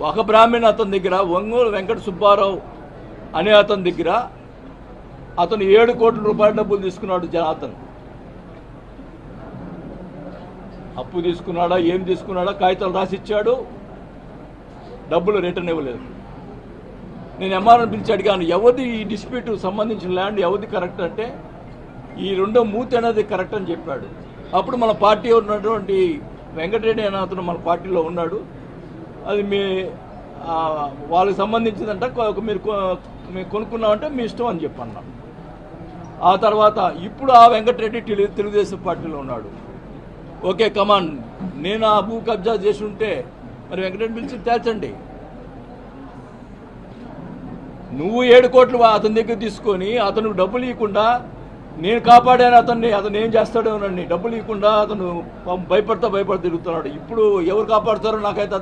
ఒక బ్రాహ్మణ అతని దగ్గర ఒంగోలు వెంకట సుబ్బారావు అనే అతని దగ్గర అతను 7 కోట్ల రూపాయల డబ్బులు తీసుకున్నాడు. అతను అప్పు తీసుకున్నాడా ఏం తీసుకున్నాడా కాగితాలు రాసిచ్చాడు, డబ్బులు రిటర్న్ ఇవ్వలేదు. నేను ఎంఆర్ఓని పిలిచి అడిగాను, ఎవరిది ఈ డిస్ప్యూట్ సంబంధించిన ల్యాండ్ ఎవరిది కరెక్ట్ అంటే ఈ రెండో మూతి అనేది కరెక్ట్ అని చెప్పాడు. అప్పుడు మన పార్టీ ఉన్నటువంటి వెంకటరెడ్డి అనే అతను మన పార్టీలో ఉన్నాడు, అది మీ వాళ్ళకి సంబంధించిందంట, మీరు కొనుక్కున్నామంటే మీ ఇష్టం అని చెప్పన్నా. ఆ తర్వాత ఇప్పుడు ఆ వెంకటరెడ్డి తెలుగుదేశం పార్టీలో ఉన్నాడు. ఓకే కమాన్, నేను ఆ భూ కబ్జా చేసి ఉంటే మరి వెంకటరెడ్డి పిలిచి తేల్చండి. నువ్వు 7 కోట్లు అతని దగ్గర తీసుకొని అతను డబ్బులు ఇవ్వకుండా నేను కాపాడాను అతన్ని, అతను ఏం చేస్తాడోనండి, డబ్బులు ఇవ్వకుండా అతను భయపడతా తిరుగుతున్నాడు. ఇప్పుడు ఎవరు కాపాడుతారో నాకైతే